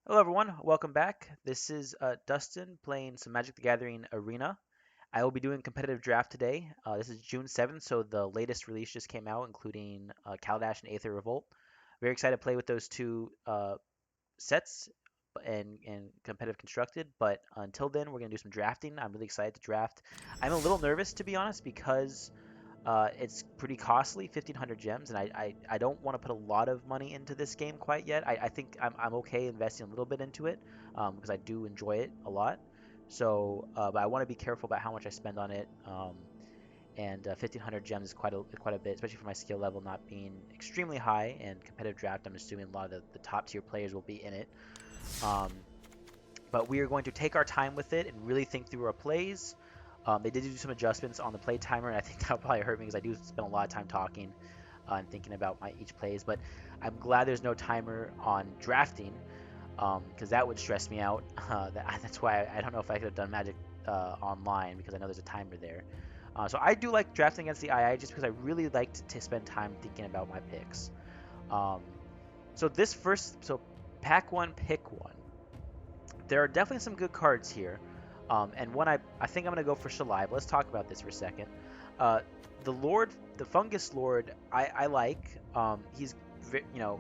Hello everyone, welcome back. This is Dustin playing some Magic the Gathering Arena. I will be doing competitive draft today. This is June 7th, so the latest release just came out, including Kaladesh and Aether Revolt. Very excited to play with those two sets and competitive constructed, but until then, we're going to do some drafting. I'm really excited to draft. I'm a little nervous, to be honest, because it's pretty costly, 1,500 gems, and I don't want to put a lot of money into this game quite yet. I think I'm okay investing a little bit into it because I do enjoy it a lot. So, but I want to be careful about how much I spend on it. And 1,500 gems is quite a bit, especially for my skill level not being extremely high. And competitive draft, I'm assuming a lot of the top tier players will be in it. Um, but we are going to take our time with it and really think through our plays. They did do some adjustments on the play timer, and I think that'll probably hurt me because I do spend a lot of time talking and thinking about my each plays. But I'm glad there's no timer on drafting because that would stress me out. That's why I don't know if I could have done Magic online because I know there's a timer there. So I do like drafting against the II just because I really like to spend time thinking about my picks. Um, so pack one, pick one. There are definitely some good cards here. And one I think I'm going to go for Shalai, but let's talk about this for a second. Uh, the Fungus Lord, I like. You know,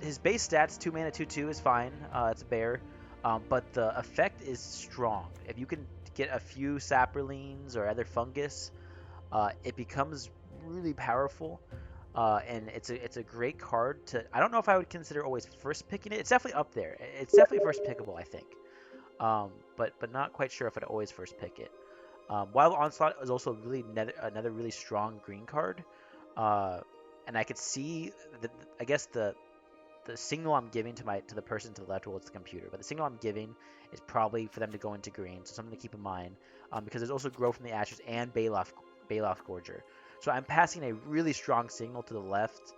his base stats, 2 mana, 2/2 is fine. It's a bear. But the effect is strong. If you can get a few Saprolines or other fungus, it becomes really powerful. And it's a great card to. I don't know if I would consider always first picking it. It's definitely up there. It's definitely first pickable, I think. But not quite sure if I'd always first pick it. Wild Onslaught is also really another really strong green card, uh, and I could see I guess the signal I'm giving to the person to the left, well, it's the computer, but the signal I'm giving is probably for them to go into green, so something to keep in mind. Because there's also Grow from the Ashes and Baloth Gorger, so I'm passing a really strong signal to the left.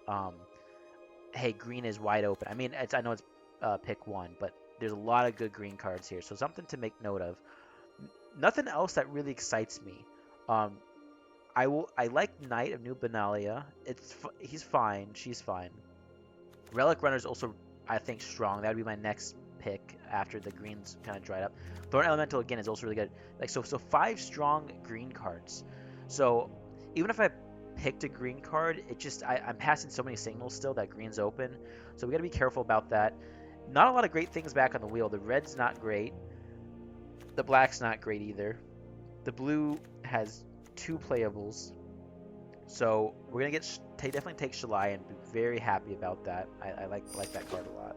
Hey, green is wide open. I mean, I know it's pick one, but there's a lot of good green cards here, so something to make note of. Nothing else that really excites me. Um, I like Knight of New Benalia. He's fine. She's fine. Relic Runner is also, I think, strong. That would be my next pick after the greens kind of dried up. Thorn Elemental again is also really good. Like so five strong green cards. So even if I picked a green card, I'm passing so many signals still that green's open. So we got to be careful about that. Not a lot of great things back on the wheel. The red's not great. The black's not great either. The blue has two playables. So we're gonna definitely take Shalai and be very happy about that. I like that card a lot.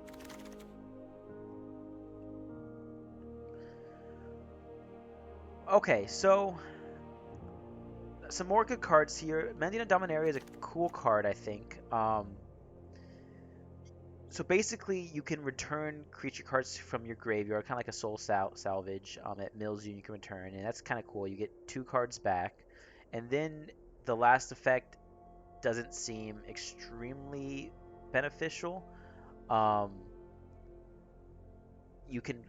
Okay, so some more good cards here. Mending Dominaria is a cool card, I think. So basically, you can return creature cards from your graveyard, kind of like a soul salvage. It mills you, and you can return, and that's kind of cool. You get two cards back, and then the last effect doesn't seem extremely beneficial. Um, you can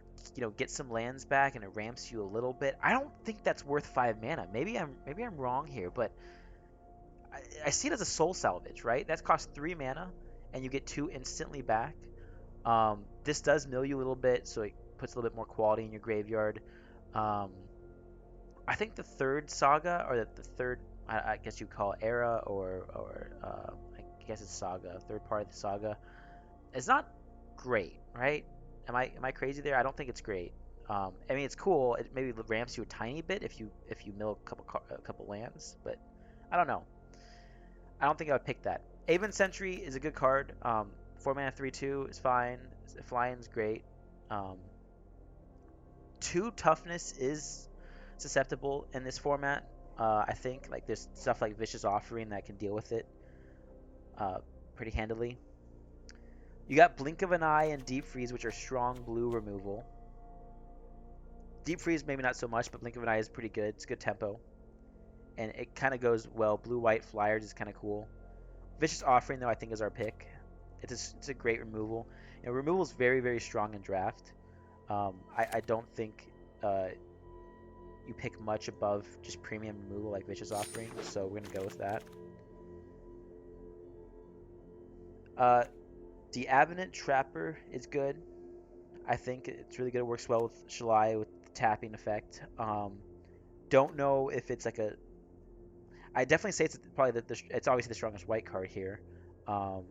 get some lands back and it ramps you a little bit. I don't think that's worth 5 mana. Maybe I'm wrong here, but I see it as a soul salvage, right? That costs 3 mana and you get two instantly back. This does mill you a little bit, so it puts a little bit more quality in your graveyard. Um, I think the third saga, or the third, I guess you call it era, or I guess it's saga, third part of the saga, it's not great, right? Am I crazy there? I don't think it's great. I mean, it's cool. It maybe ramps you a tiny bit if you mill a couple lands, but I don't know. I don't think I would pick that. Aven Sentry is a good card. 4 mana 3/2 is fine. Flying's great. Um, 2 toughness is susceptible in this format. I think like there's stuff like Vicious Offering that can deal with it uh, pretty handily. You got Blink of an Eye and Deep Freeze, which are strong blue removal. Deep Freeze maybe not so much, but Blink of an Eye is pretty good. It's good tempo, and it kind of goes well. Blue White Flyers is kind of cool. Vicious Offering though I think is our pick. It's a great removal. Removal is very very strong in draft. I don't think you pick much above just premium removal like Vicious Offering, so we're gonna go with that. Uh, the Avenant Trapper is good. I think it's really good. It works well with Shalai with the tapping effect. Don't know if it's like a. I definitely say it's probably it's obviously the strongest white card here. Um,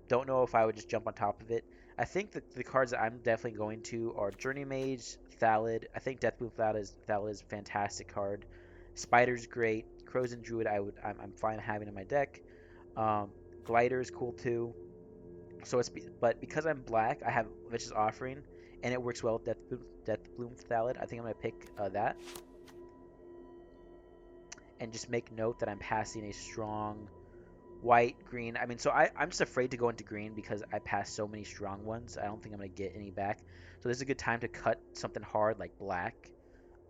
don't know if I would just jump on top of it. I think that the cards that I'm definitely going to are Journey Mage, Thallid. I think Deathbloom Thallid is a fantastic card. Spider's great. Crows and Druid I'm fine having in my deck. Um, Glider is cool too. But because I'm black, I have Vicious Offering, and it works well with Deathbloom Thallid. I think I'm gonna pick that, and just make note that I'm passing a strong white, green. I mean, so I'm just afraid to go into green because I passed so many strong ones. I don't think I'm gonna get any back. So this is a good time to cut something hard like black,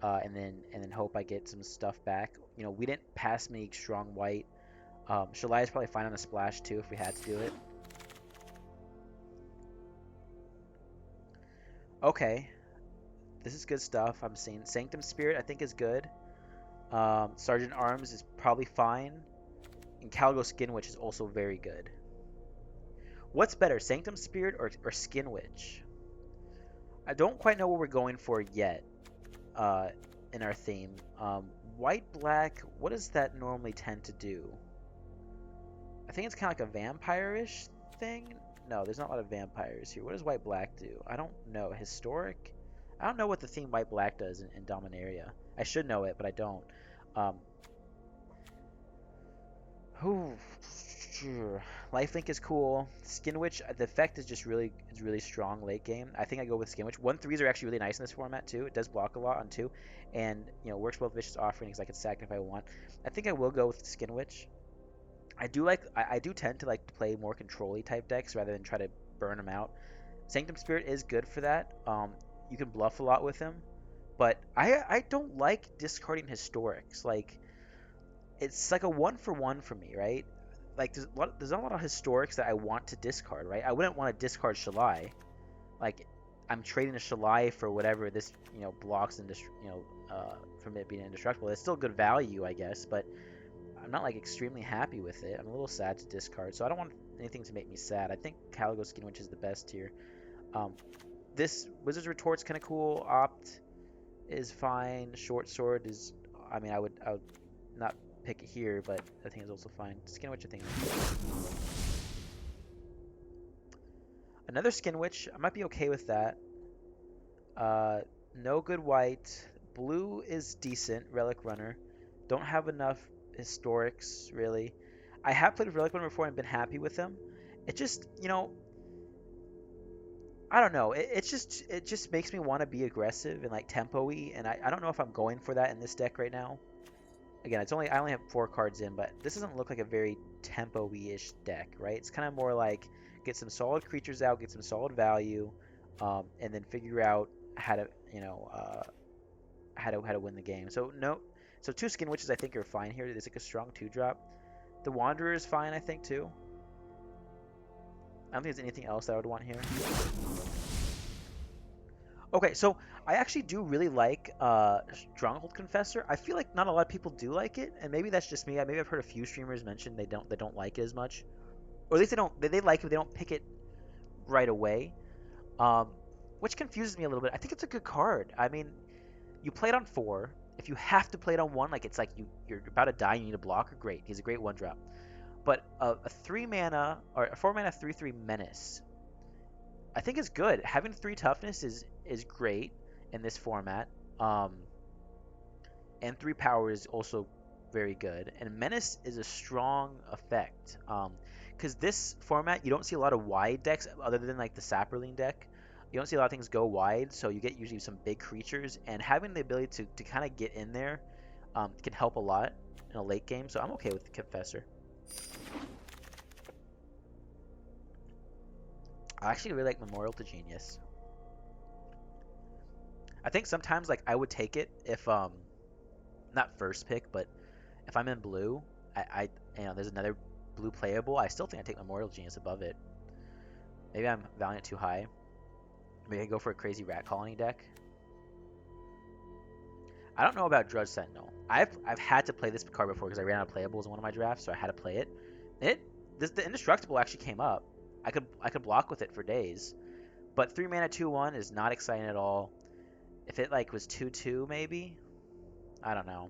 and then hope I get some stuff back. We didn't pass many strong white. Shalai is probably fine on a splash too if we had to do it. Okay, this is good stuff. I'm seeing Sanctum Spirit. I think is good. Sergeant Arms is probably fine, and Caligo Skin Witch is also very good. What's better, Sanctum Spirit or Skin Witch? I don't quite know what we're going for yet uh, in our theme. White, black, what does that normally tend to do? I think it's kind of like a vampire-ish thing. No, there's not a lot of vampires here. What does white, black do? I don't know. Historic? I don't know what the theme white, black does in Dominaria. I should know it, but I don't. Um, Ooh, sure. Lifelink is cool. Skin Witch, the effect is really strong late game. I think I go with Skin Witch. 1/3s are actually really nice in this format too. It does block a lot on 2, and works well with Vicious Offering because I can sack it if I want. I think I will go with Skin Witch. I do tend to like to play more control-y type decks rather than try to burn them out. Sanctum Spirit is good for that. You can bluff a lot with him, but I don't like discarding historics. Like it's like a 1-for-1 for me, right? Like there's not a lot of historics that I want to discard, right? I wouldn't want to discard Shalai. Like I'm trading a Shalai for whatever this blocks and from it being indestructible. It's still good value, I guess, but I'm not like extremely happy with it. I'm a little sad to discard, so I don't want anything to make me sad. I think Caligo Skin Witch is the best here. Um, this Wizard's Retort's kind of cool. Opt is fine. Short Sword is, I mean, I would not pick it here, but I think it's also fine. Skin Witch, I think. Another Skin Witch, I might be okay with that. No good white. Blue is decent. Relic Runner. Don't have enough historics, really. I have played with Relic Runner before and been happy with them. It just, I don't know. It just makes me want to be aggressive and like tempo-y, and I don't know if I'm going for that in this deck right now. Again, I only have 4 cards in, but this doesn't look like a very tempo-y-ish deck, right? It's kind of more like get some solid creatures out, get some solid value, and then figure out how to how to win the game. So 2 Skin Witches I think are fine here. There's like a strong 2-drop. The Wanderer is fine, I think too. I don't think there's anything else that I would want here. Okay, so I actually do really like Stronghold Confessor. I feel like not a lot of people do like it, and maybe that's just me. Maybe I've heard a few streamers mention they don't like it as much, or at least they like it, but they don't pick it right away, um, which confuses me a little bit. I think it's a good card. I mean, you play it on 4. If you have to play it on 1, like it's like you're about to die, you need a blocker. Great, he's a great 1-drop. But a 3 mana or a 4 mana 3/3 menace, I think is good. Having 3 toughness is great in this format. And 3 power is also very good. And menace is a strong effect. Because this format, you don't see a lot of wide decks other than like the Saproling deck. You don't see a lot of things go wide, so you get usually some big creatures. And having the ability to kind of get in there can help a lot in a late game. So I'm okay with the Confessor. I actually really like Memorial to Genius. I think sometimes like I would take it if not first pick, but if I'm in blue, I there's another blue playable. I still think I take Memorial Genius above it. Maybe I'm valuing it too high. Maybe I go for a crazy Rat Colony deck. I don't know about Drudge Sentinel. I've had to play this card before because I ran out of playables in one of my drafts, so I had to play it. The Indestructible actually came up. I could block with it for days, But 3 mana 2/1 is not exciting at all. If it like was 2/2 maybe, I don't know.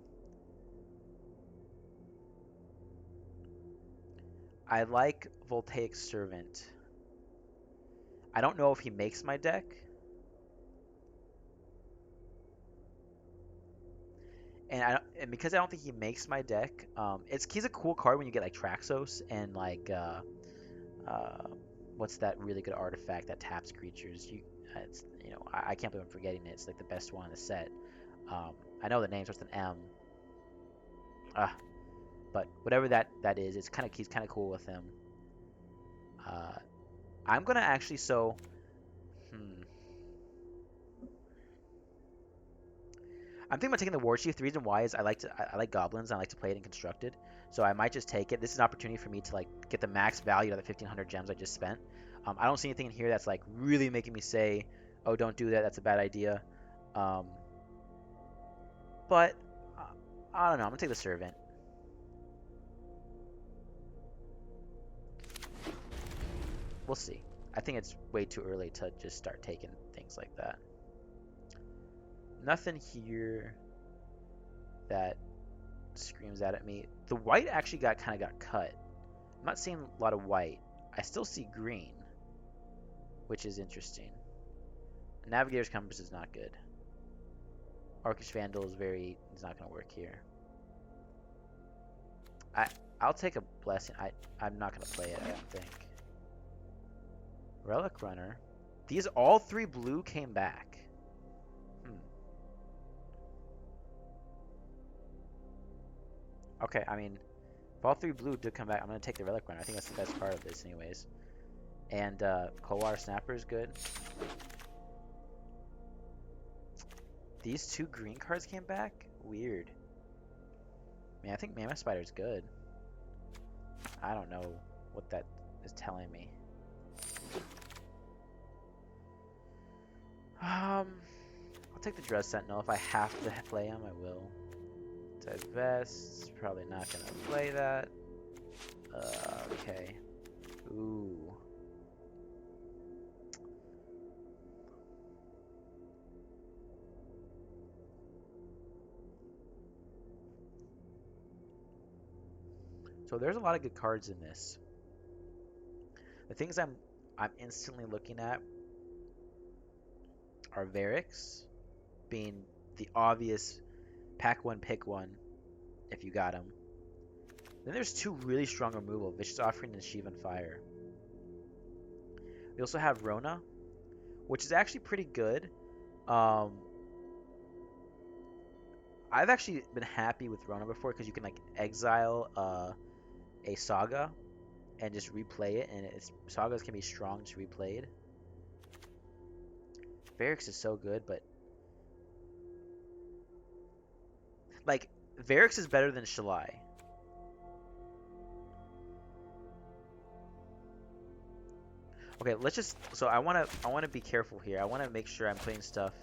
I like Voltaic Servant. I don't know if he makes my deck. And because I don't think he makes my deck, he's a cool card when you get like Traxos and like uh, what's that really good artifact that taps creatures? I can't believe I'm forgetting it. It's like the best one in the set. I know the name starts with an M. Uh, but whatever that is, he's kind of cool with him. I'm gonna actually hmm. I'm thinking about taking the War Chief. The reason why is I like goblins. And I like to play it in constructed, so I might just take it. This is an opportunity for me to like get the max value out of the 1,500 gems I just spent. I don't see anything in here that's like really making me say, "Oh, don't do that. That's a bad idea." Um, but I don't know. I'm gonna take the Servant. We'll see. I think it's way too early to just start taking things like that. Nothing here that screams out at me. The white actually kind of got cut. I'm not seeing a lot of white. I still see green, which is interesting. Navigator's Compass is not good. Orcish Vandal is not going to work here. I'll take a Blessing. I'm not going to play it, I don't think. Relic Runner. All 3 blue came back. Okay, I mean, if all 3 blue did come back, I'm going to take the Relic Runner. I think that's the best part of this anyways. And Coldwater Snapper is good. These 2 green cards came back? Weird. I mean, I think Mammoth Spider is good. I don't know what that is telling me. I'll take the Dress Sentinel. If I have to play him, I will. Divest. Probably not going to play that. Okay. Ooh. So there's a lot of good cards in this. The things I'm instantly looking at are Varix being the obvious pack one, pick one if you got him. Then there's 2 really strong removal, Vicious Offering and Shivan Fire. We also have Rona, which is actually pretty good. I've actually been happy with Rona before because you can like exile a Saga and just replay it, and Sagas can be strong just replayed. Varix is so good, but like Varix is better than Shalai. Okay, so I want to be careful here. I want to make sure I'm putting stuff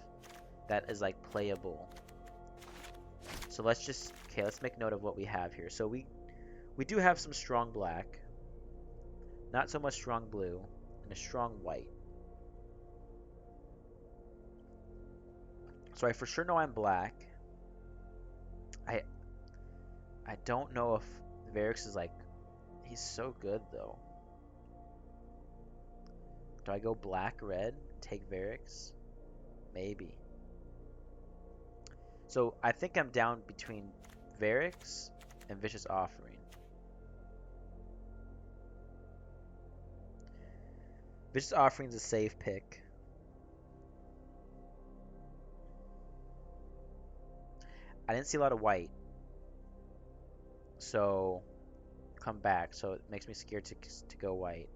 that is like playable. So let's make note of what we have here. So we do have some strong black, not so much strong blue, and a strong white. So I for sure know I'm black. I don't know if Varix is like, he's so good though. Do I go black, red, take Varix? Maybe. So I think I'm down between Varix and Vicious Offering. Vicious Offering is a safe pick. I didn't see a lot of white. So come back. So it makes me scared to go white.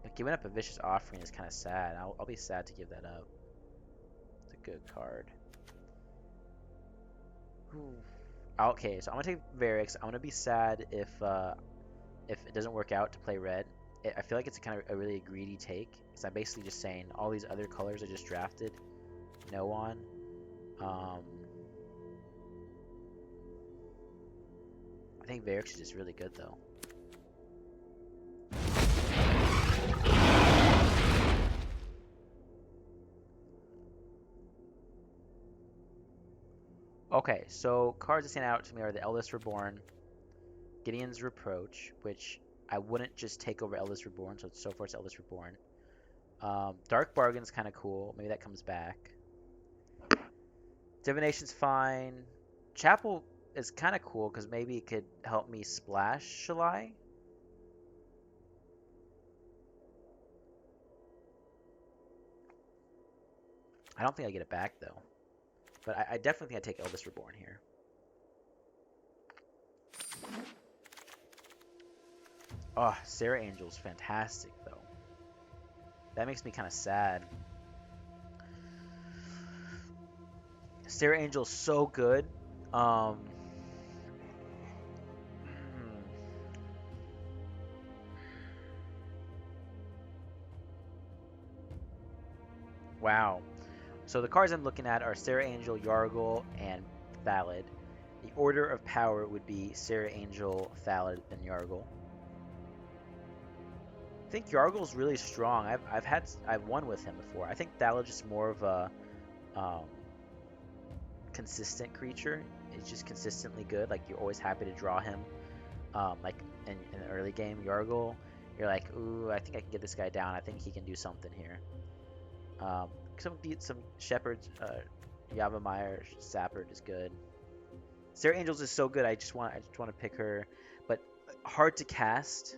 But giving up a Vicious Offering is kind of sad. I'll be sad to give that up. It's a good card. Ooh. Okay, so I'm gonna take Varix. I'm gonna be sad if it doesn't work out to play red. I feel like it's kind of a really greedy take, because I'm basically just saying all these other colors I just drafted, no on. I think Varix is just really good though. Okay, so cards that stand out to me are the Eldest Reborn, Gideon's Reproach, which I wouldn't just take over Eldest Reborn, so far it's Eldest Reborn. Dark Bargain's kind of cool. Maybe that comes back. Divination's fine. Chapel is kind of cool because maybe it could help me splash Shalai. I don't think I get it back though. But I definitely think I take Eldest Reborn here. Oh, Sarah Angel's fantastic though. That makes me kind of sad. Sarah Angel's so good. Um, hmm. Wow. So the cards I'm looking at are Sarah Angel, Yargle, and Thallid. The order of power would be Sarah Angel, Thallid, then Yargle. I think Yargle's really strong. I've won with him before. I think Thallid's just more of a um, consistent creature. It's just consistently good. Like you're always happy to draw him. Like in the early game, Yargle, you're like, ooh, I think I can get this guy down. I think he can do something here. Um, some Shepherds, Yavimaya Sappert is good. Sarah Angels is so good. I just want to pick her, but hard to cast.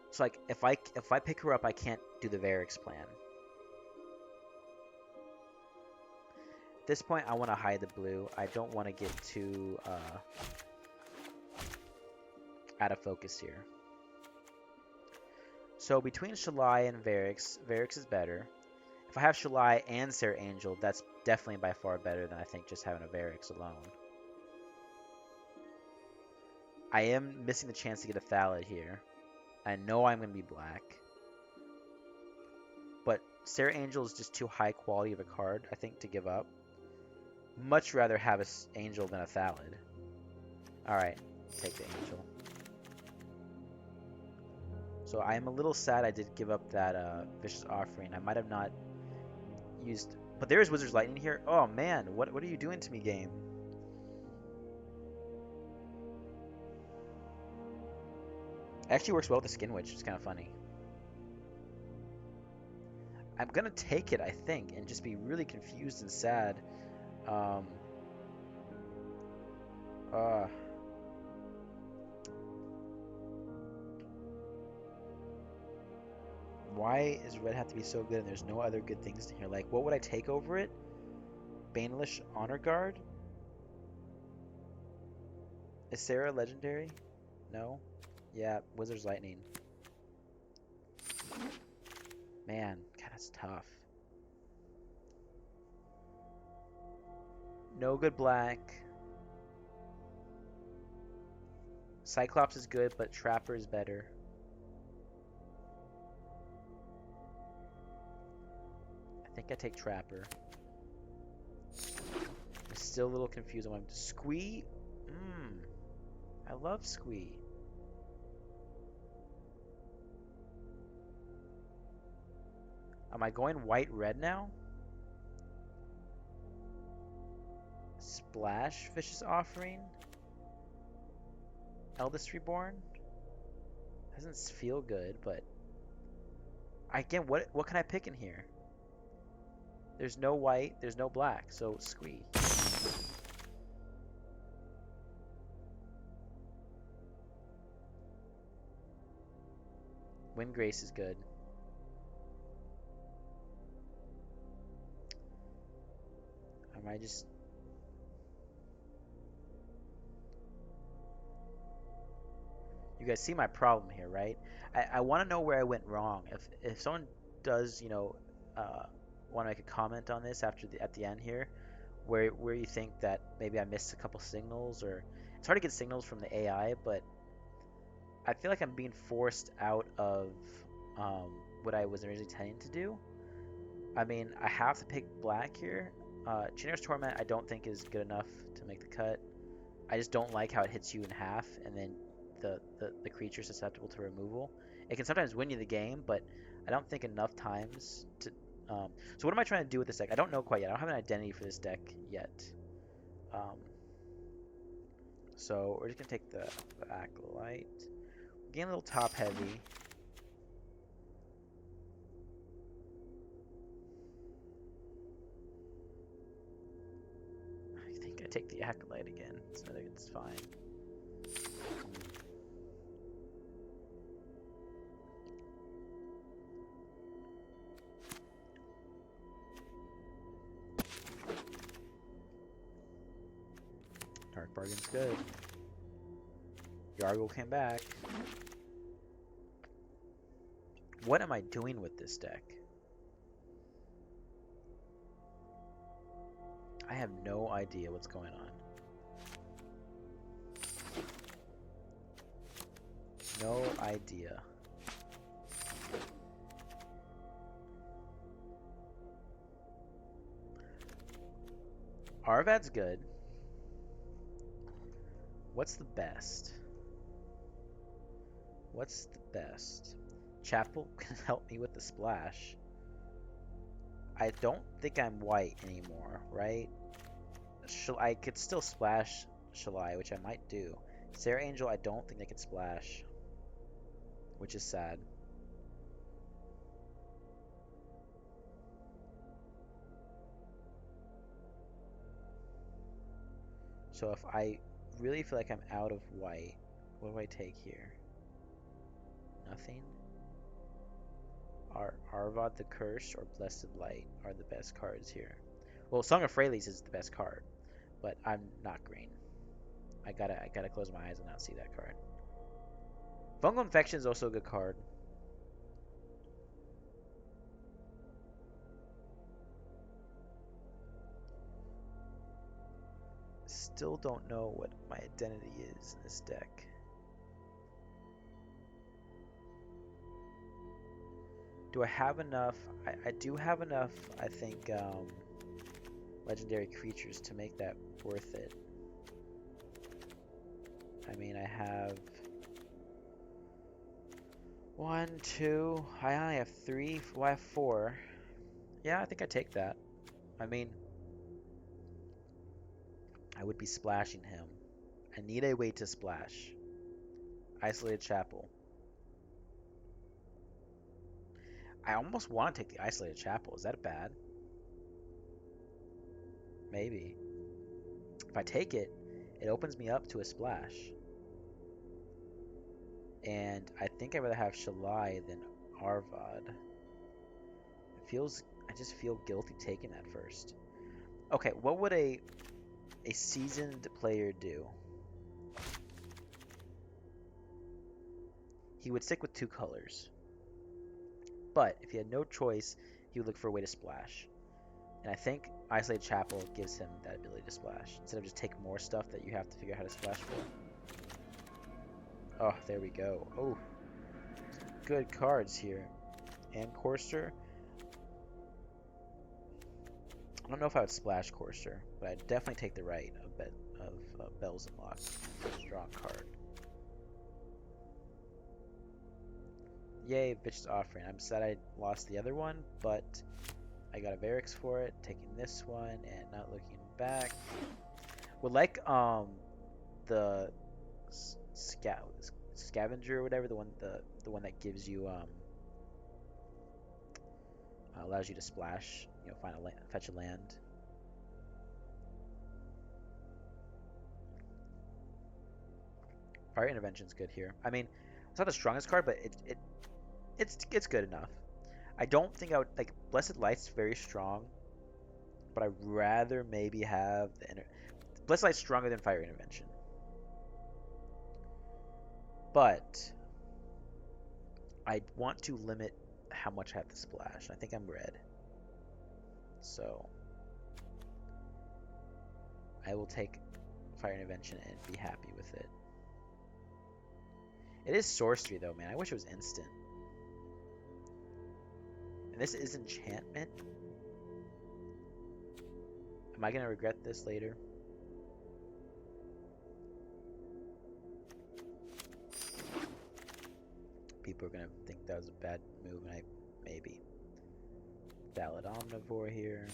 So like if I pick her up, I can't do the Varix plan. At this point, I want to hide the blue. I don't want to get too out of focus here. So between Shalai and Varix, Varix is better. If I have Shalai and Sarah Angel, that's definitely by far better than I think just having a Varix alone. I am missing the chance to get a Thallid here. I know I'm going to be black. But Sarah Angel is just too high quality of a card, I think, to give up. Much rather have an Angel than a Thallid. Alright, take the Angel. So I am a little sad I did give up that Vicious Offering. I might have not used... But there is Wizard's Lightning here. Oh man, what are you doing to me, game? It actually works well with the Skin Witch. It's kind of funny. I'm gonna take it, I think, and just be really confused and sad. Um, uh, why does red have to be so good and there's no other good things in here? Like, what would I take over it? Banelish Honor Guard? Is Sarah legendary? No? Yeah, Wizard's Lightning. Man, God, that's tough. No good black. Cyclops is good, but Trapper is better. I think I take Trapper. I'm still a little confused. I'm Squee? I love Squee. Am I going white-red now? Splash Vicious Offering? Eldest Reborn? Doesn't feel good, but... Again, what can I pick in here? There's no white, there's no black, so Squee. Windgrace is good. Am I just... You guys see my problem here, right? I want to know where I went wrong. If someone does, you know, want to make a comment on this at the end here, where you think that maybe I missed a couple signals, or it's hard to get signals from the AI, but I feel like I'm being forced out of what I was originally intending to do. I mean, I have to pick black here. Chinar's Torment I don't think is good enough to make the cut. I just don't like how it hits you in half, and then the creature's susceptible to removal. It can sometimes win you the game, but I don't think enough times to... so what am I trying to do with this deck? I don't know quite yet. I don't have an identity for this deck yet. Um, so we're just gonna take the acolyte. Getting a little top heavy. I think I take the acolyte again, so I think it's fine. Dark Bargain's good. Yargle came back. What am I doing with this deck? I have no idea what's going on. No idea. Arvad's good. What's the best? What's the best? Chapel can help me with the splash. I don't think I'm white anymore, right? I could still splash Shalai, which I might do. Sarah Angel, I don't think I could splash, which is sad. So if I really feel like I'm out of white, what do I take here? Nothing? Arvad the Cursed or Blessed Light are the best cards here. Well, Song of Freyalise is the best card, but I'm not green. I gotta close my eyes and not see that card. Fungal Infection is also a good card. Still don't know what my identity is in this deck. Do I have enough? I do have enough, I think, legendary creatures to make that worth it. I mean, I have 1, 2. I only have 3. Well, I have 4. Yeah, I think I take that. I mean, I would be splashing him. I need a way to splash. Isolated Chapel. I almost want to take the Isolated Chapel. Is that bad? Maybe. If I take it, it opens me up to a splash. And I think I'd rather have Shalai than Arvad. I just feel guilty taking that first. Okay, what would a seasoned player do? He would stick with 2 colors. But if he had no choice, he would look for a way to splash. And I think Isolated Chapel gives him that ability to splash. Instead of just take more stuff that you have to figure out how to splash for. Oh, there we go. Oh, good cards here. And Courser. I don't know if I would splash Courser, but I'd definitely take the right of Bells and Locks. Strong card. Yay, Bitch's Offering. I'm sad I lost the other one, but I got a Varix for it. Taking this one and not looking back. Would like the scavenger or whatever, the one that gives you allows you to splash, find fetch a land. Fire Intervention's good here. I mean, it's not the strongest card, but it's good enough. I don't think I would like Blessed Light's very strong, but I'd rather maybe have Blessed Light's stronger than Fire Intervention. But I want to limit how much I have to splash. I think I'm red. So I will take Fire Intervention and be happy with it. It is sorcery though, man. I wish it was instant. And this is enchantment. Am I gonna regret this later? People are gonna think that was a bad move, and maybe. Valid Omnivore here.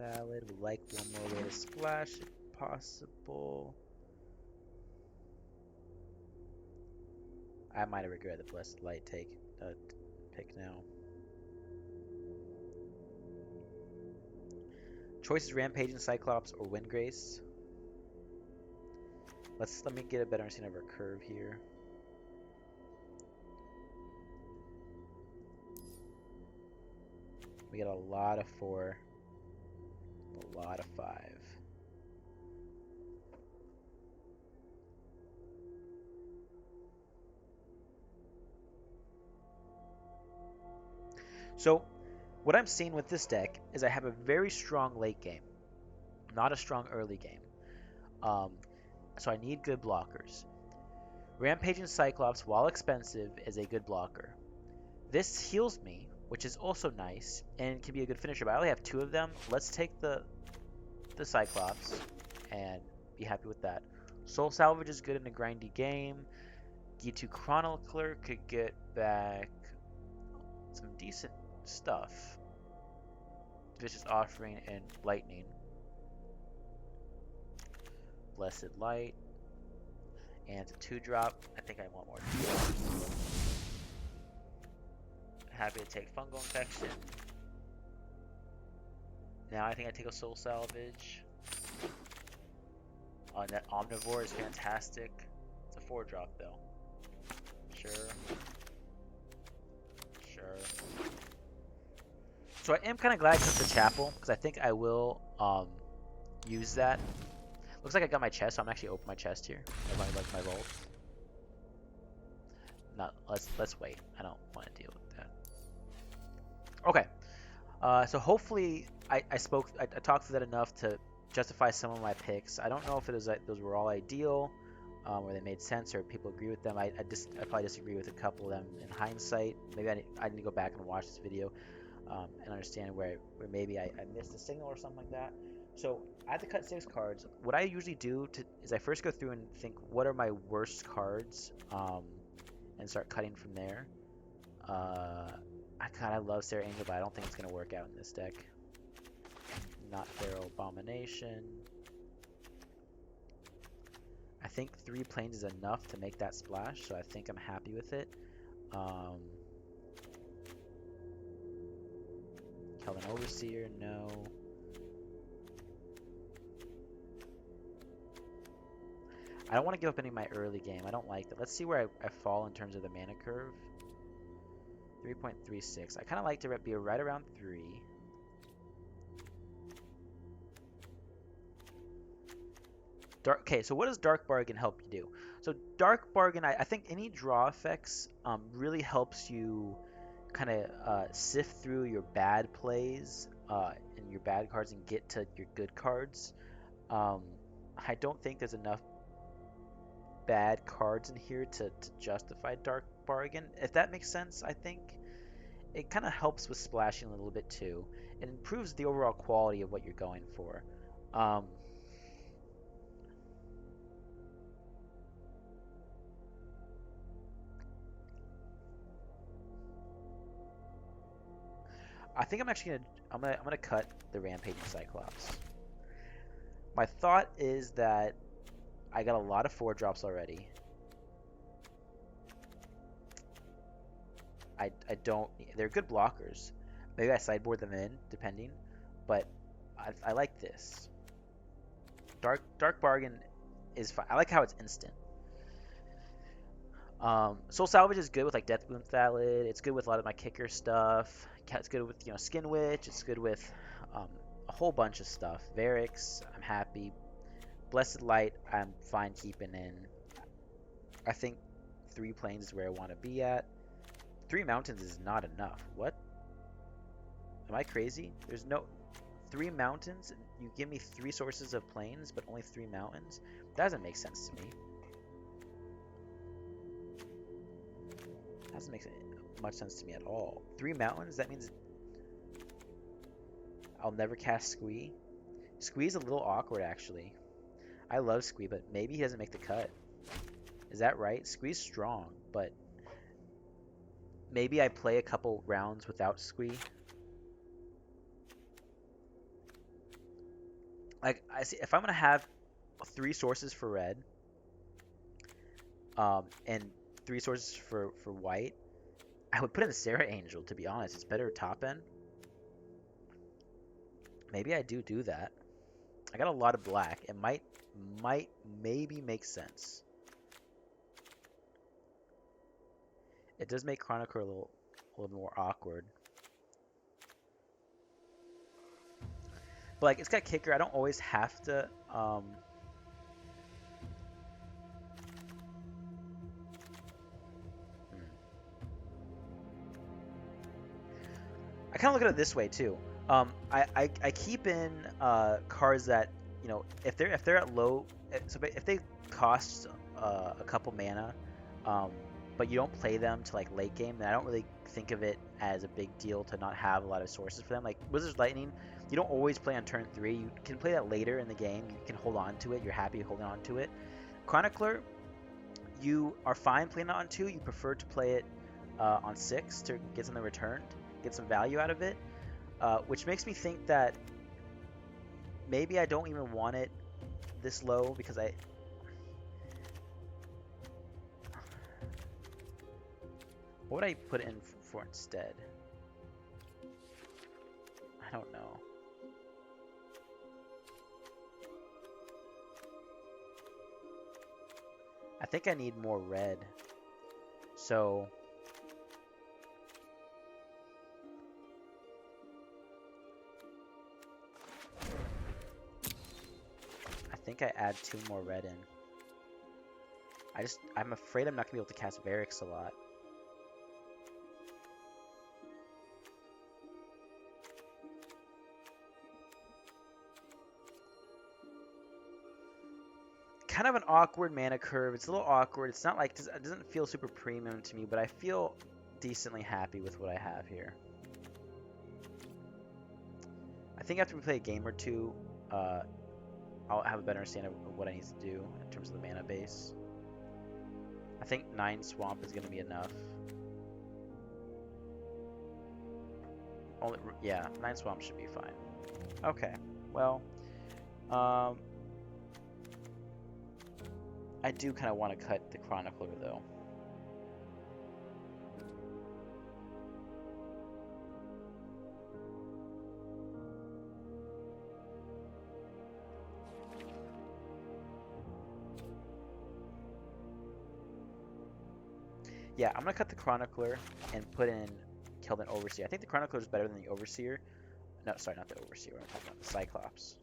Valid. Would like one more way to splash if possible. I might have regretted the Blessed Light pick now. Choices: Rampaging Cyclops or Windgrace. Let me get a better understanding of our curve here. We got a lot of 4, a lot of 5. So what I'm seeing with this deck is I have a very strong late game, not a strong early game. So I need good blockers. Rampaging Cyclops, while expensive, is a good blocker. This heals me, which is also nice, and can be a good finisher, but I only have 2 of them. Let's take the Cyclops and be happy with that. Soul Salvage is good in a grindy game. G2 Chronicler could get back some decent stuff. Vicious Offering and Lightning. Blessed Light. And it's a 2-drop. I think I want more. Happy to take Fungal Infection. Now I think I take a Soul Salvage. That Omnivore is fantastic. It's a 4-drop though. Sure. So I am kind of glad I took the Chapel, because I think I will use that. Looks like I got my chest, so I'm actually open my chest here. Everybody likes my vault. Not let's wait. I don't want to deal with that. Okay. So hopefully I talked through that enough to justify some of my picks. I don't know if it was those were all ideal, or they made sense, or people agree with them. I probably disagree with a couple of them in hindsight. Maybe I need to go back and watch this video and understand where maybe I missed a signal or something like that. So I had to cut 6 cards. What I usually do is I first go through and think, what are my worst cards, and start cutting from there. I love Sarah Angel, but I don't think it's going to work out in this deck. Not Feral Abomination. I think 3 planes is enough to make that splash, so I think I'm happy with it. Kelvin Overseer, no. I don't want to give up any of my early game. I don't like that. Let's see where I fall in terms of the mana curve. 3.36. I kind of like to be right around 3. Okay, so what does Dark Bargain help you do? So Dark Bargain, I think any draw effects really helps you kind of sift through your bad plays and your bad cards and get to your good cards. I don't think there's enough bad cards in here to justify Dark Bargain. If that makes sense, I think it kind of helps with splashing a little bit too. It improves the overall quality of what you're going for. I think I'm actually gonna cut the Rampaging Cyclops. My thought is that I got a lot of 4-drops already. I don't. They're good blockers. Maybe I sideboard them in, depending. But I like this. Dark Bargain is fine. I like how it's instant. Soul Salvage is good with like Death Boon Thallid. It's good with a lot of my kicker stuff. It's good with Skin Witch. It's good with a whole bunch of stuff. Varix, I'm happy. Blessed Light, I'm fine keeping in. I think 3 planes is where I want to be at. 3 mountains is not enough. What? Am I crazy? There's no 3 mountains. You give me 3 sources of planes, but only 3 mountains. That doesn't make sense to me. That doesn't make much sense to me at all. 3 mountains. That means I'll never cast Squee. Squee's a little awkward, actually. I love Squee, but maybe he doesn't make the cut. Is that right? Squee's strong, but maybe I play a couple rounds without Squee. Like I see, if I'm gonna have 3 sources for red, and 3 sources for white, I would put in the Sarah Angel. To be honest, it's better top end. Maybe I do that. I got a lot of black. It might maybe make sense. It does make Chronicler a little more awkward. But like it's got kicker. I don't always have to I kind of look at it this way too. I keep in cards that, you know, if they're at low, so if they cost a couple mana, but you don't play them to like late game, then I don't really think of it as a big deal to not have a lot of sources for them. Like Wizard's Lightning, you don't always play on turn 3. You can play that later in the game. You can hold on to it. You're happy holding on to it. Chronicler, you are fine playing it on 2. You prefer to play it on 6 to get something returned, get some value out of it, which makes me think that maybe I don't even want it this low because what would I put in for instead? I don't know. I think I need more red. So I think I add 2 more red in. I'm afraid I'm not gonna be able to cast Varix a lot. Kind of an awkward mana curve. It's a little awkward. It's not like, it doesn't feel super premium to me, but I feel decently happy with what I have here. I think after we play a game or two, I'll have a better understanding of what I need to do in terms of the mana base. I think 9 Swamp is going to be enough. Yeah, 9 Swamp should be fine. Okay, well, I do kind of want to cut the Chronicler, though. Yeah, I'm going to cut the Chronicler and put in Keldon Overseer. I think the Chronicler is better than the Overseer. No, sorry, not the Overseer. I'm talking about the Cyclops.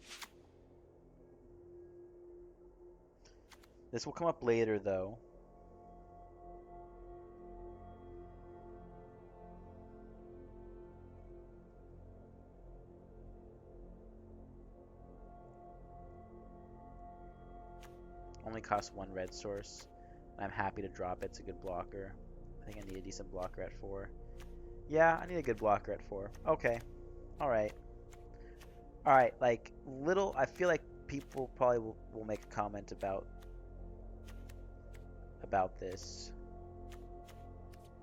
This will come up later, though. Only costs 1 red source. I'm happy to drop it. It's a good blocker. I think I need a decent blocker at 4. Yeah, I need a good blocker at 4. Okay. Alright. Alright, like, I feel like people probably will make a comment about this.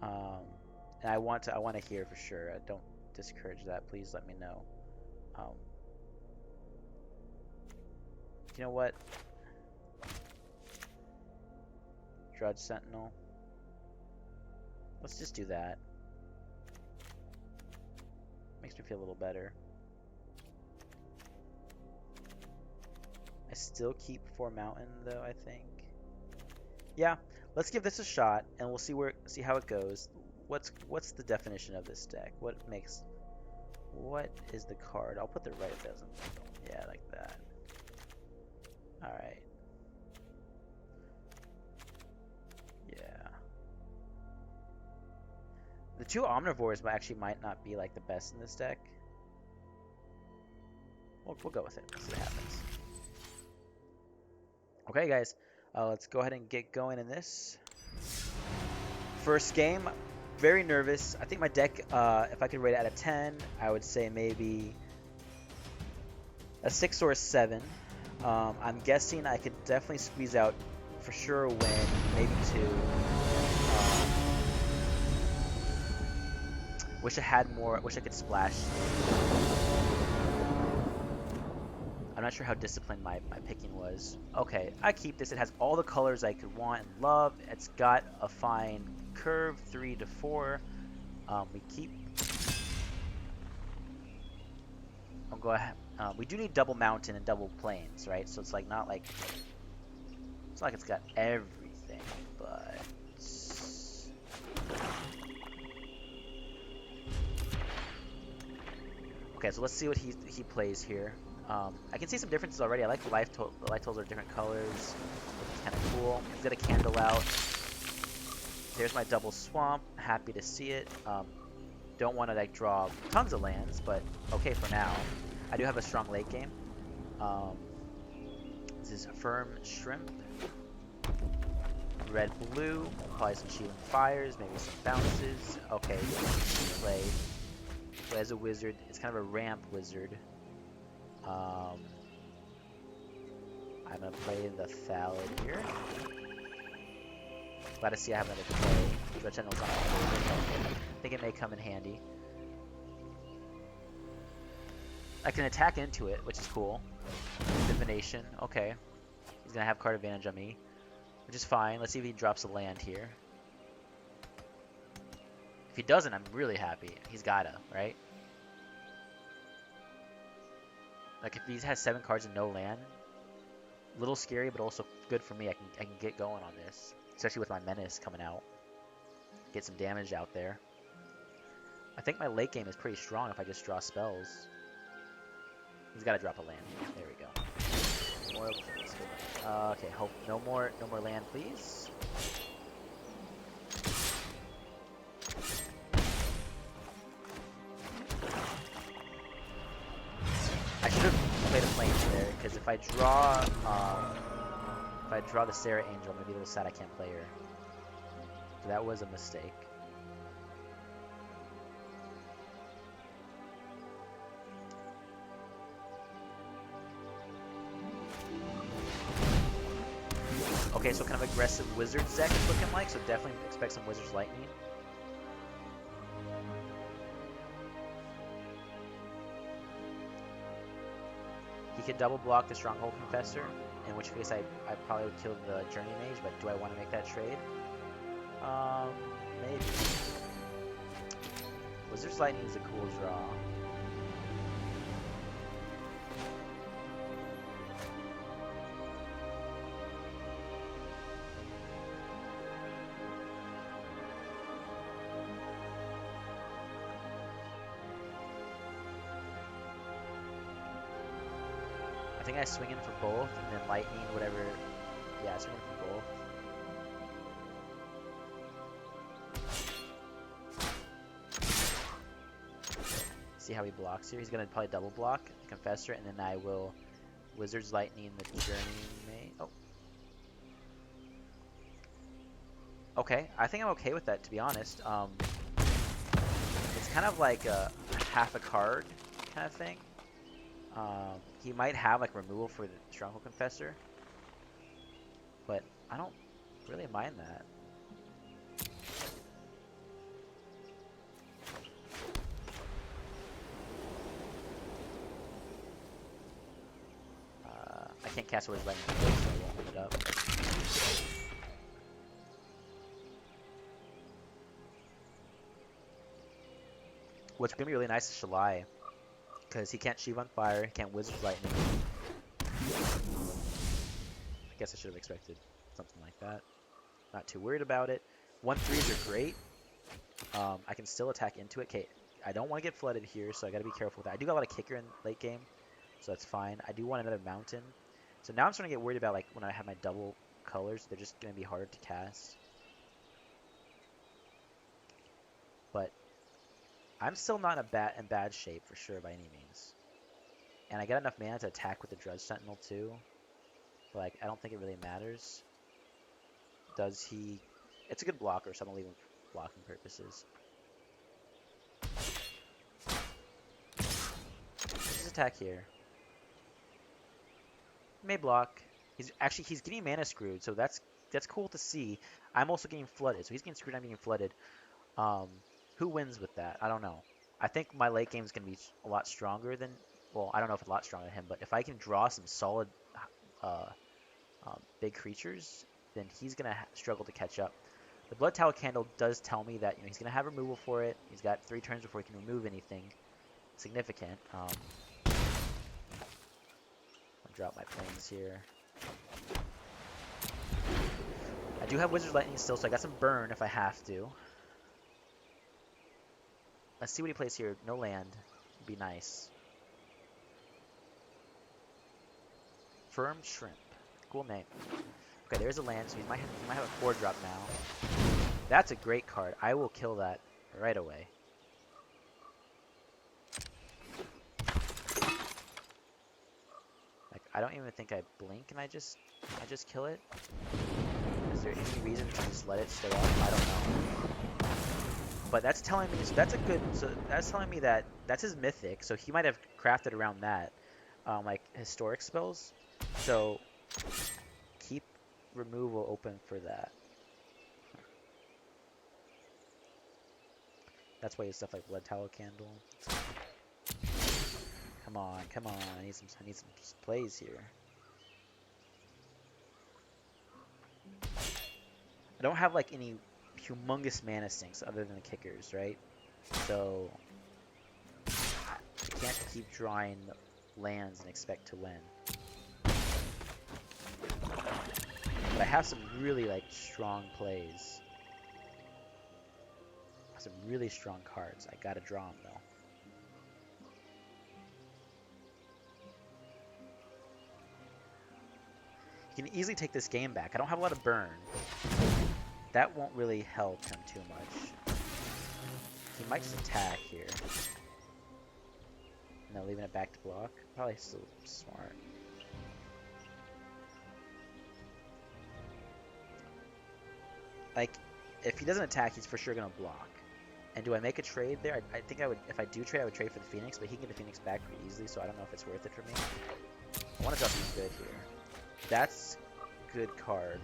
And I want to hear for sure. I don't discourage that. Please let me know. You know what? Drudge Sentinel. Let's just do that. Makes me feel a little better. I still keep 4 Mountain though, I think. Yeah, let's give this a shot and we'll see how it goes. What's the definition of this deck? What is the card? I'll put the right doesn't. Yeah, like that. Alright. Yeah. The 2 Omnivores might not be like the best in this deck. We'll go with it. See what happens. Okay, guys. Let's go ahead and get going in this. First game. Very nervous. I think my deck, if I could rate it out of 10, I would say maybe a 6 or a 7. I'm guessing I could definitely squeeze out for sure a win, maybe 2. Wish I had more. Wish I could splash. I'm not sure how disciplined my picking was. Okay, I keep this. It has all the colors I could want and love. It's got a fine curve, 3 to 4. We keep. I'll go ahead. We do need double mountain and double plains, right? So it's like not like it's not like it's got everything, but okay. So let's see what he plays here. I can see some differences already. I like the the life totals are different colors. It's kind of cool. He's got a candle out. There's my double swamp. Happy to see it. Don't want to like draw tons of lands, but okay for now. I do have a strong late game. This is firm shrimp. Red blue. Probably some shielding fires. Maybe some bounces. Okay, play. Play as a wizard. It's kind of a ramp wizard. I'm gonna play the Thallid here. Glad to see I have another play. Dredge Sentinel's on I think it may come in handy. I can attack into it, which is cool. Divination, okay. He's gonna have card advantage on me, which is fine. Let's see if he drops a land here. If he doesn't, I'm really happy. He's gotta, right? Like if he has 7 cards and no land, a little scary, but also good for me. I can get going on this, especially with my menace coming out. Get some damage out there. I think my late game is pretty strong if I just draw spells. He's got to drop a land. There we go. More okay, hope no more land, please. I should have played a plains there because if I draw the Sarah Angel, I'm gonna be a little sad I can't play her. So that was a mistake. Okay, so kind of aggressive Wizards deck is looking like, so definitely expect some Wizards Lightning. He could double block the Stronghold Confessor, in which case I probably would kill the Journey Mage, but do I want to make that trade? Maybe. Wizards Lightning is a cool draw. I think I swing in for both, and then lightning, whatever. Yeah, I swing in for both. See how he blocks here. He's gonna probably double block the Confessor, and then I will Wizard's Lightning the Journey May. Oh. Okay, I think I'm okay with that, to be honest. It's kind of like a half a card kind of thing. He might have like removal for the Stronghold Confessor, but I don't really mind that. I can't cast Wizard's Lightning, so I won't hold it up. What's gonna be really nice is Shalai, because he can't Sheave on Fire, he can't Wizard's Lightning. I guess I should have expected something like that. Not too worried about it. 1/3s are great. I can still attack into it. Okay, I don't want to get flooded here, so I got to be careful with that. I do got a lot of kicker in late game, so that's fine. I do want another mountain. So now I'm starting to get worried about like when I have my double colors, they're just going to be harder to cast. But I'm still not in bad shape for sure by any means. And I got enough mana to attack with the Dredge Sentinel too. But like, I don't think it really matters. Does he... It's a good blocker, so I'm going to leave him for blocking purposes. Let's attack here. He may block. He's getting mana screwed, so that's cool to see. I'm also getting flooded, so he's getting screwed, I'm getting flooded. Who wins with that? I don't know. I think my late game is going to be a lot stronger than well, I don't know if it's a lot stronger than him, but if I can draw some solid uh, big creatures, then he's gonna struggle to catch up. The Blood Tower Candle does tell me that he's gonna have removal for it. He's got 3 turns before he can remove anything significant. I'll drop my planes here. I do have Wizard's Lightning still, so I got some burn if I have to. Let's see what he plays here. No land. Would be nice. Firm Shrimp. Cool name. Okay, there's a land, so he might have a 4-drop now. That's a great card. I will kill that right away. Like, I don't even think I blink and I just kill it. Is there any reason to just let it stay up? I don't know. But that's telling me, so that's telling me that that's his mythic, so he might have crafted around that, like historic spells. So keep removal open for that. That's why you have stuff like Blood Tower Candle. Come on, come on! I need some plays here. I don't have like any humongous mana sinks other than the kickers, right? So I can't keep drawing lands and expect to win. But I have some really like strong plays. Some really strong cards. I gotta draw them though. He can easily take this game back. I don't have a lot of burn. That won't really help him too much. He might just attack here. No, leaving it back to block. Probably still smart. Like, if he doesn't attack, he's for sure gonna block. And do I make a trade there? I think I would. If I do trade, I would trade for the Phoenix, but he can get the Phoenix back pretty easily, so I don't know if it's worth it for me. I want to drop these good here. That's good card.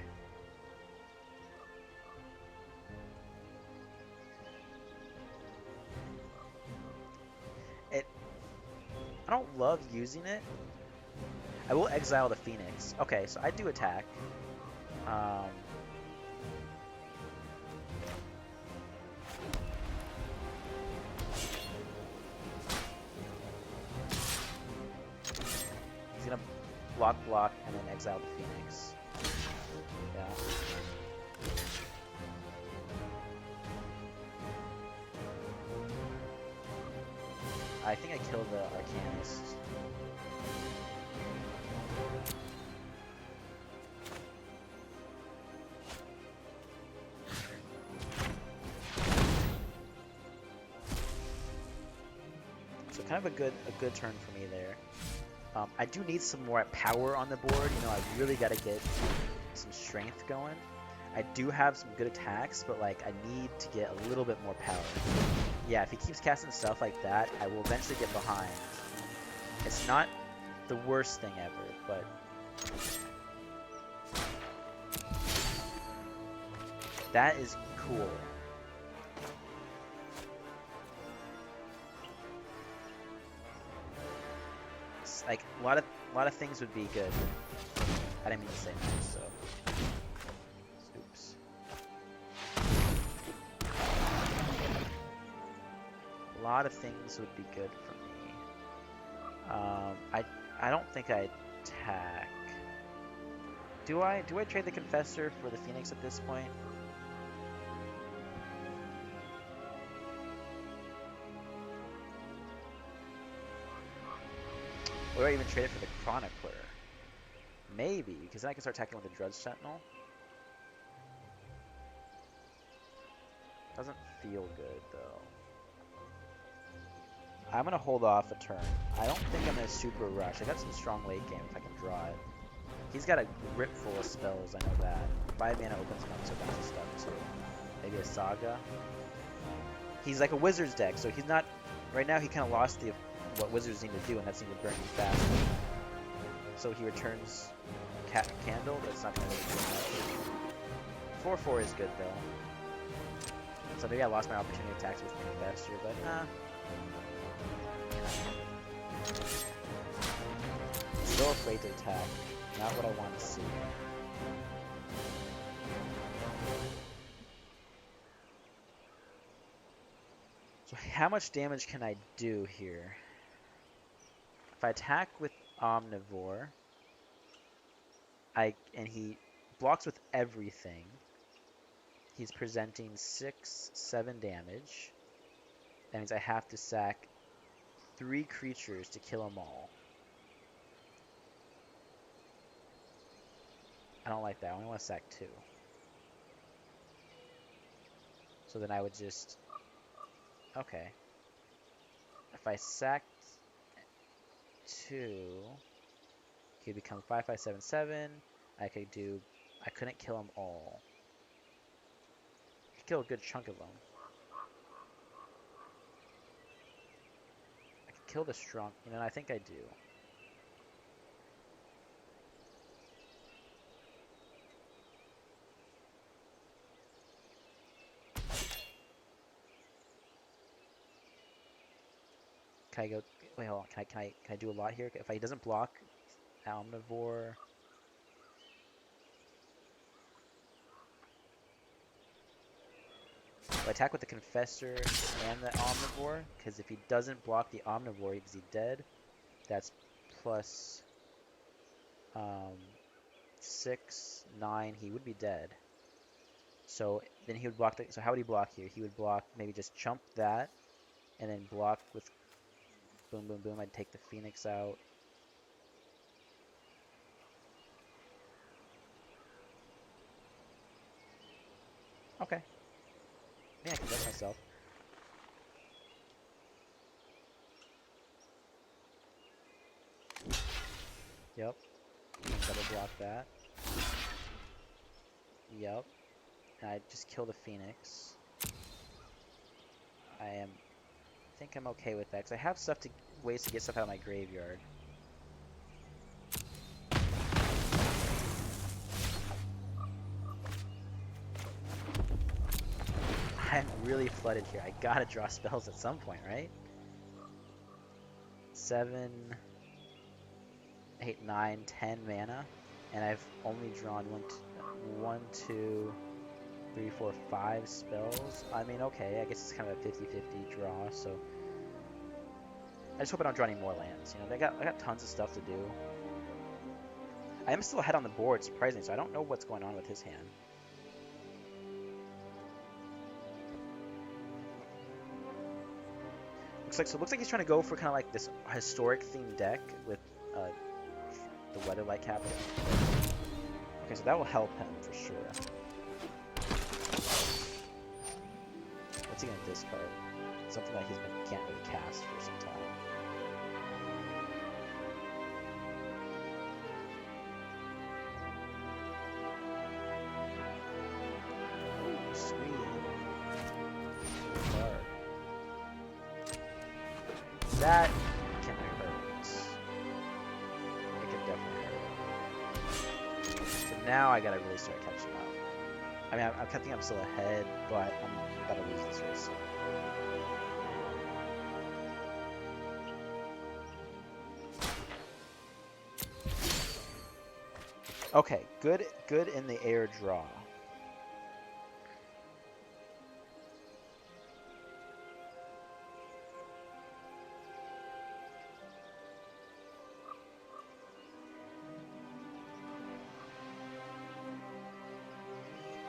I don't love using it. I will exile the Phoenix. Okay, so I do attack. He's gonna block, and then exile the Phoenix. Yeah. I think I killed the Arcanist. So kind of a good turn for me there. I do need some more power on the board. I really got to get some strength going. I do have some good attacks, but like I need to get a little bit more power. Yeah, if he keeps casting stuff like that, I will eventually get behind. It's not the worst thing ever, but that is cool. It's like a lot of things would be good. I didn't mean to say that, so. Oops. A lot of things would be good for me. I don't think I attack. Do I trade the Confessor for the Phoenix at this point? Or do I even trade it for the Chronicler? Maybe, because then I can start attacking with the Drudge Sentinel. Doesn't feel good, though. I'm going to hold off a turn. I don't think I'm going to super rush. I got some strong late game if I can draw it. He's got a grip full of spells, I know that. 5 mana opens him up to a bunch of stuff, too. Maybe a Saga. He's like a Wizards deck, so he's not... Right now, he kind of lost what Wizards need to do, and that's need to burn you fast. So he returns Candle, but it's not going to really do much. 4/4 is good, though. So maybe I lost my opportunity to attack with Confessor, but little afraid to attack. Not what I want to see. So how much damage can I do here? If I attack with Omnivore, and he blocks with everything, he's presenting 6, 7 damage. That means I have to sack 3 creatures to kill them all. I don't like that. I only want to sack 2. So then I would just... Okay. If I sacked 2, he'd become 5, 5, 7, 7. I couldn't kill them all. I could kill a good chunk of them. I could kill the strong... You know, I think I do. Can I go... Wait, hold on. Can I do a lot here? If he doesn't block Omnivore... I attack with the Confessor and the Omnivore, because if he doesn't block the Omnivore, is he dead? That's plus 6, 9. He would be dead. So then he would block the... So how would he block here? He would block, maybe just chump that, and then block with boom, boom, boom. I'd take the Phoenix out. Okay. I think I can bless myself. Yep. Double block that. Yep. And I just kill the Phoenix. I think I'm okay with that, because I have ways to get stuff out of my graveyard. I'm really flooded here. I gotta draw spells at some point, right? 7, 8, 9, 10 mana, and I've only drawn 1, 2, 3, 4, 5 spells. I mean, okay, I guess it's kind of a 50-50 draw, so I just hope I don't draw any more lands. You know, I got tons of stuff to do. I am still ahead on the board, surprisingly, so I don't know what's going on with his hand. Looks like he's trying to go for kind of like this historic themed deck with the Weatherlight Captain. Okay, so that will help him for sure. What's he gonna discard? Something that can't really cast for some time. Ooh, sweet. Dark. That can hurt. It can definitely hurt. So now I gotta really start catching up. I mean, I think I'm still ahead, but I'm about to lose this race. Okay, good in the air draw.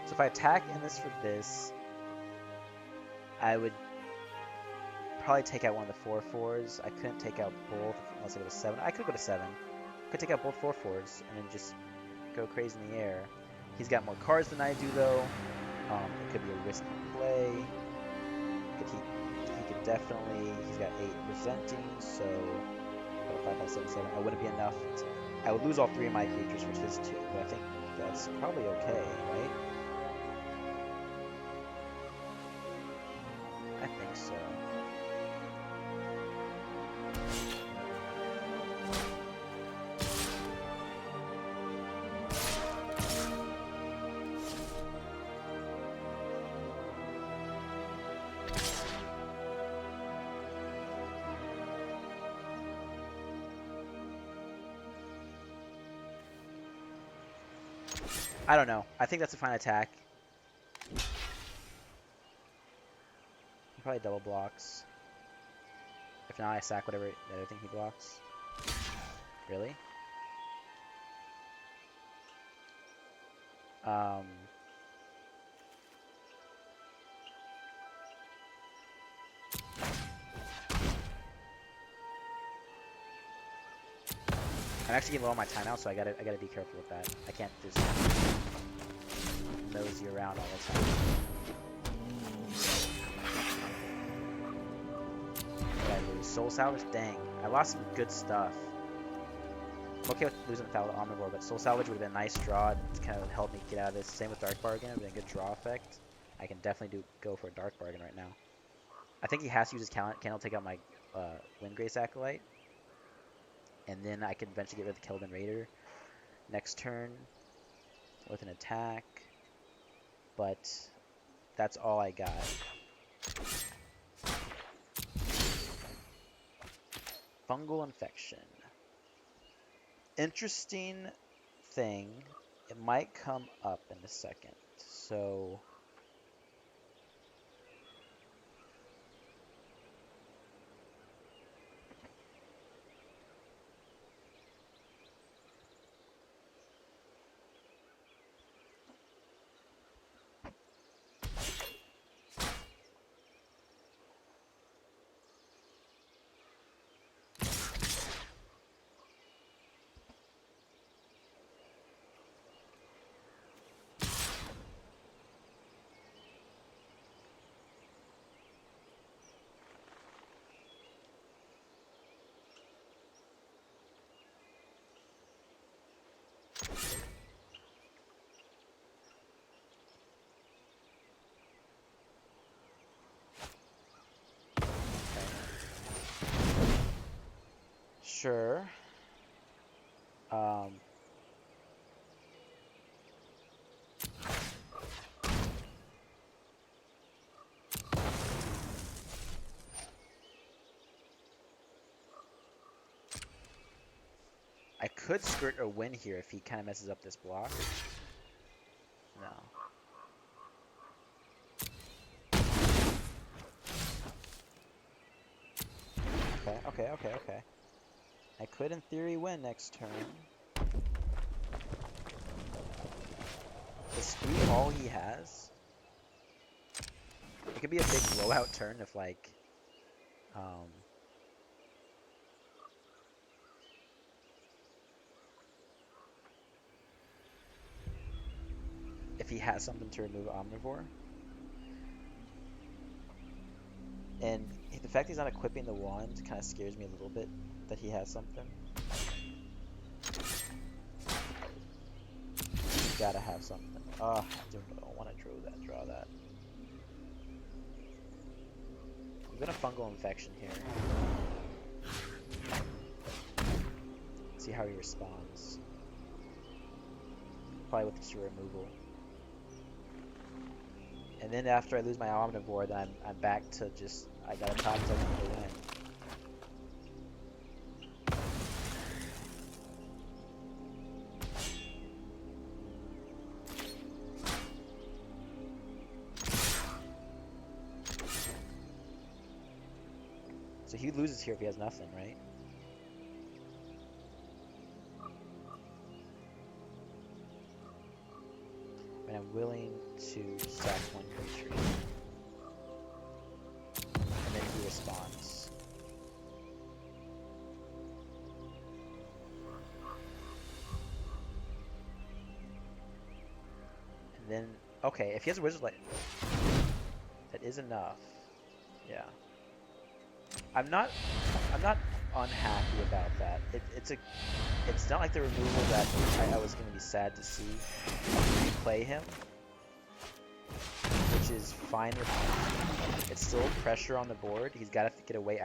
So if I attack in this for this, I would probably take out one of the 4/4s. I couldn't take out both unless I go to 7. I could go to 7. I could take out both 4/4s and then just go crazy in the air. He's got more cards than I do, though. It could be a risky play. He could definitely... He's got 8 presenting, so... 5, 5, 7, 7. I wouldn't be enough. I would lose all 3 of my creatures for his 2, but I think that's probably okay, right? I think so. I don't know. I think that's a fine attack. He probably double blocks. If not, I sack whatever the other thing he blocks. Really? Um, I'm actually getting low on my timeout, so I gotta be careful with that. I can't just nosy around all the time. What did I lose? Soul Salvage? Dang. I lost some good stuff. I'm okay with losing without the Omnivore, but Soul Salvage would have been a nice draw to kind of help me get out of this. Same with Dark Bargain, it would have been a good draw effect. I can definitely go for a Dark Bargain right now. I think he has to use his Candle to take out my Windgrace Acolyte. And then I can eventually get rid of the Kelvin Raider next turn with an attack. But that's all I got. Fungal Infection. Interesting thing. It might come up in a second. So sure. I could skirt a win here if he kind of messes up this block. No. Okay. I could, in theory, win next turn. Is Scree all he has? It could be a big blowout turn if, like, if he has something to remove Omnivore. And the fact he's not equipping the wand kind of scares me a little bit that he has something. He's gotta have something. Oh, I don't want to draw that. I'm gonna Fungal Infection here. See how he responds. Probably with just a removal. And then after I lose my Omnivore, then I'm back to just, I gotta top something to win. So he loses here if he has nothing, right? And I'm willing to sack one creature. And then he responds. And then, okay, if he has a Wizard Light, that is enough. Yeah. I'm not unhappy about that. It's not like the removal that I was going to be sad to see play him, which is fine with me. It's still pressure on the board. He's got to get away,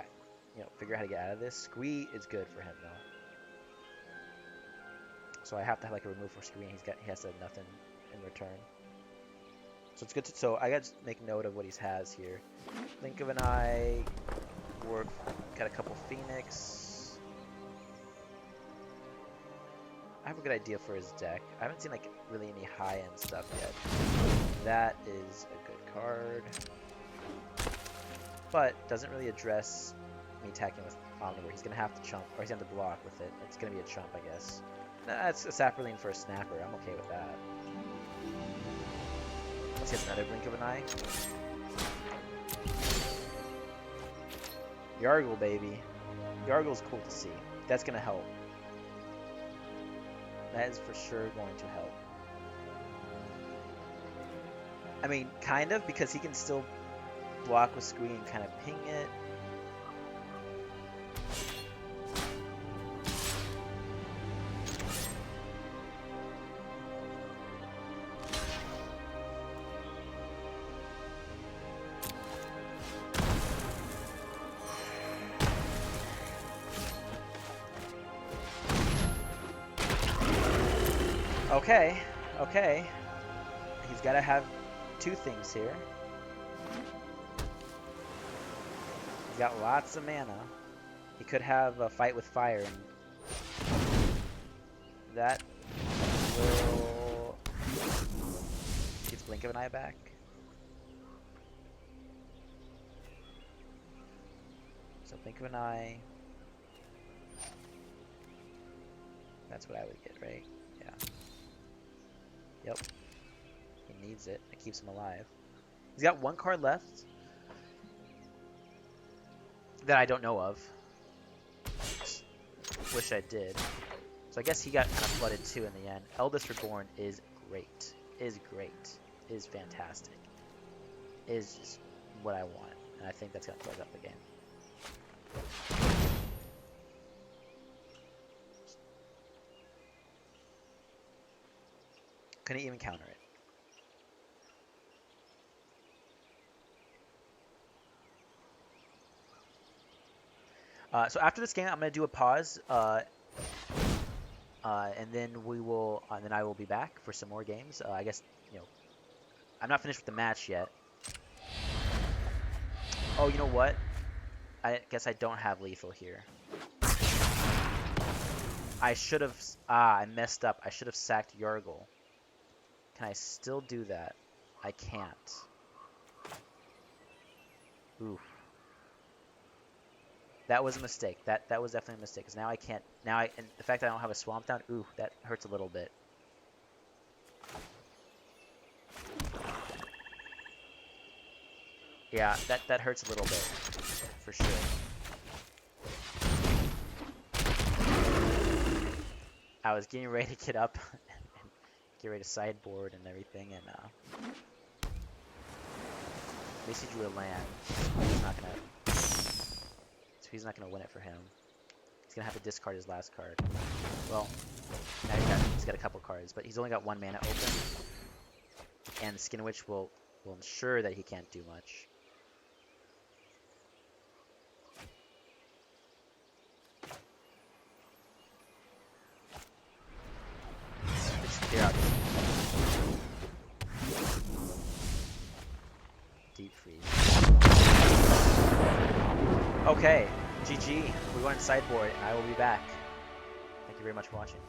figure out how to get out of this. Squee is good for him though, so I have to have like a remove for Squee. And he has to have nothing in return. So it's good to. So I got to make note of what he has here. Blink of an Eye. Got a couple Phoenix. I have a good idea for his deck. I haven't seen like really any high-end stuff yet. That is a good card, but doesn't really address me attacking with Omnivore. He's gonna have to chump, or he's gonna have to block with it. It's gonna be a chump, I guess. That's a Saproline for a Snapper. I'm okay with that. Let's get another Blink of an Eye. Yargle, baby. Yargle's cool to see. That's gonna help. That is for sure going to help. I mean, kind of, because he can still block with Squee and kind of ping it. Okay, okay. He's got to have two things here. He's got lots of mana. He could have a fight with fire, and that will gets Blink of an Eye back. So Blink of an Eye. That's what I would get, right? Yeah. Yep. He needs it. It keeps him alive. He's got one card left that I don't know of. Wish I did. So I guess he got kind of flooded too in the end. Eldest Reborn is great. Is great. Is fantastic. Is just what I want. And I think that's going to close up the game. Couldn't even counter it. So after this game, I'm going to do a pause, and then I will be back for some more games. I guess, I'm not finished with the match yet. Oh, you know what? I guess I don't have lethal here. I should have, I messed up. I should have sacked Yargle. Can I still do that? I can't. Oof. That was a mistake. That was definitely a mistake. Because now I can't. And the fact that I don't have a Swamp Down, ooh, that hurts a little bit. Yeah, that hurts a little bit, for sure. I was getting ready to get up and get ready to sideboard and everything, and basically drew a land. He's not gonna win it for him. He's gonna have to discard his last card. Well, now he's got a couple cards, but he's only got one mana open, and the Skin Witch will ensure that he can't do much. Just clear out. Deep freeze. Okay, GG. We're going to sideboard, and I will be back. Thank you very much for watching.